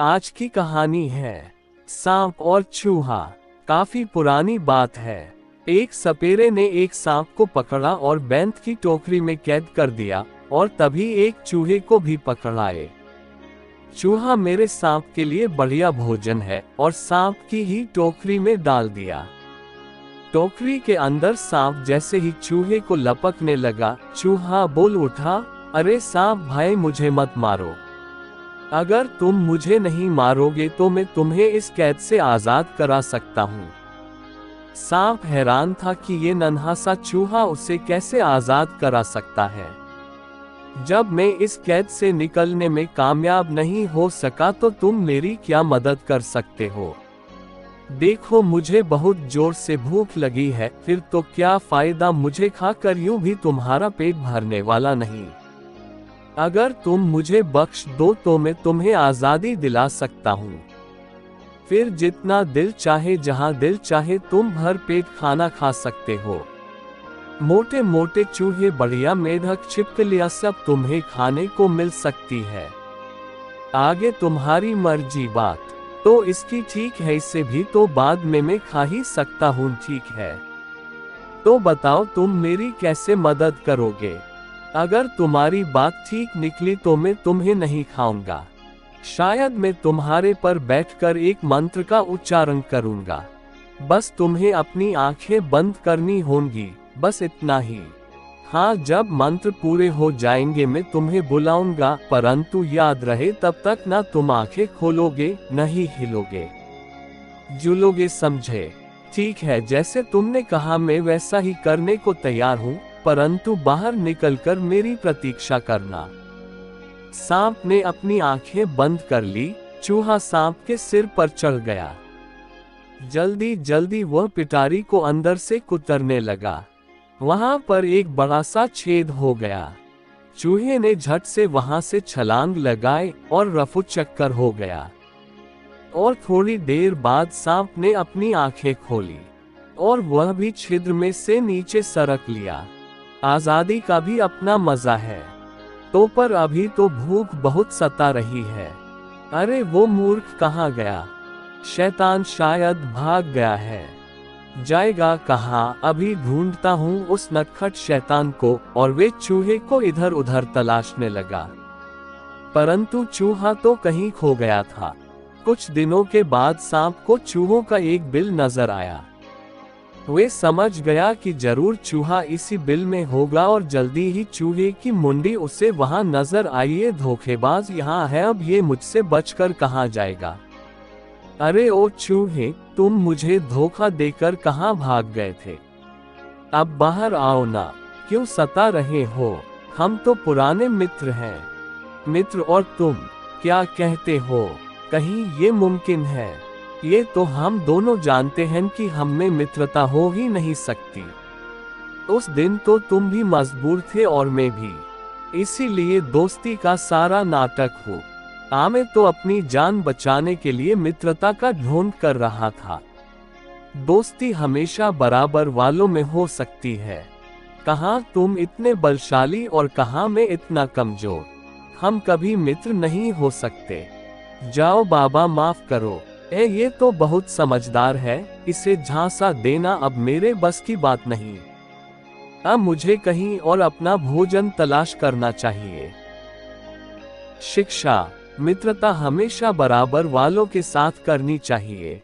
आज की कहानी है सांप और चूहा। काफी पुरानी बात है। एक सपेरे ने एक सांप को पकड़ा और बैंत की टोकरी में कैद कर दिया और तभी एक चूहे को भी पकड़ाए। चूहा मेरे सांप के लिए बढ़िया भोजन है और सांप की ही टोकरी में डाल दिया। टोकरी के अंदर सांप जैसे ही चूहे को लपकने लगा, चूहा बोल उठा, अरे सांप भाई मुझे मत मारो। अगर तुम मुझे नहीं मारोगे तो मैं तुम्हें इस कैद से आजाद करा सकता हूँ। सांप हैरान था कि ये नन्हा सा चूहा उसे कैसे आजाद करा सकता है। जब मैं इस कैद से निकलने में कामयाब नहीं हो सका तो तुम मेरी क्या मदद कर सकते हो? देखो मुझे बहुत जोर से भूख लगी है, फिर तो क्या फायदा, मुझे खाकर यूं भी तुम्हारा पेट भरने वाला नहीं। अगर तुम मुझे बख्श दो तो मैं तुम्हें आजादी दिला सकता हूँ। फिर जितना दिल चाहे जहाँ दिल चाहे तुम भर पेट खाना खा सकते हो। मोटे मोटे चूहे, बढ़िया मेढक, छिपकलियाँ सब तुम्हें खाने को मिल सकती है। आगे तुम्हारी मर्जी। बात तो इसकी ठीक है, इससे भी तो बाद में मैं खा ही सकता हूँ। ठीक है, तो बताओ तुम मेरी कैसे मदद करोगे? अगर तुम्हारी बात ठीक निकली तो मैं तुम्हें नहीं खाऊंगा। शायद मैं तुम्हारे पर बैठकर एक मंत्र का उच्चारण करूंगा। बस तुम्हें अपनी आंखें बंद करनी होंगी, बस इतना ही। हाँ, जब मंत्र पूरे हो जाएंगे मैं तुम्हें बुलाऊंगा, परंतु याद रहे तब तक ना तुम आंखें खोलोगे न ही हिलोगे जुलोगे, समझे? ठीक है, जैसे तुमने कहा मैं वैसा ही करने को तैयार हूँ, परंतु बाहर निकलकर मेरी प्रतीक्षा करना। सांप ने अपनी आंखें बंद कर ली। चूहा सांप के सिर पर चढ़ गया। जल्दी जल्दी वह पिटारी को अंदर से कुतरने लगा। वहां पर एक बड़ा सा छेद हो गया। चूहे ने झट से वहां से छलांग लगाए और रफू चक्कर हो गया। और थोड़ी देर बाद सांप ने अपनी आंखें खोली और वह भी छिद्र में से नीचे सरक लिया। आजादी का भी अपना मजा है, तो पर अभी तो भूख बहुत सता रही है। अरे वो मूर्ख कहाँ गया? शैतान शायद भाग गया है। जाएगा कहाँ? अभी ढूंढता हूँ उस नटखट शैतान को। और वे चूहे को इधर उधर तलाशने लगा, परंतु चूहा तो कहीं खो गया था। कुछ दिनों के बाद सांप को चूहों का एक बिल नजर आया। वे समझ गया कि जरूर चूहा इसी बिल में होगा और जल्दी ही चूहे की मुंडी उसे वहां नजर आई। ये धोखेबाज यहाँ है, अब ये मुझसे बचकर कहाँ जाएगा? अरे ओ चूहे, तुम मुझे धोखा देकर कहाँ भाग गए थे? अब बाहर आओ ना, क्यों सता रहे हो? हम तो पुराने मित्र हैं। मित्र और तुम क्या कहते हो? कहीं ये मुमकिन है? ये तो हम दोनों जानते हैं कि हम में मित्रता हो ही नहीं सकती। उस दिन तो तुम भी मजबूर थे और मैं भी, इसीलिए दोस्ती का सारा नाटक हो। मैं तो अपनी जान बचाने के लिए मित्रता का ढोंग कर रहा था। दोस्ती हमेशा बराबर वालों में हो सकती है। कहाँ तुम इतने बलशाली और कहाँ मैं इतना कमजोर। हम कभी मित्र नहीं हो सकते। जाओ बाबा, माफ करो। ये तो बहुत समझदार है, इसे झांसा देना अब मेरे बस की बात नहीं। अब मुझे कहीं और अपना भोजन तलाश करना चाहिए। शिक्षा: मित्रता हमेशा बराबर वालों के साथ करनी चाहिए।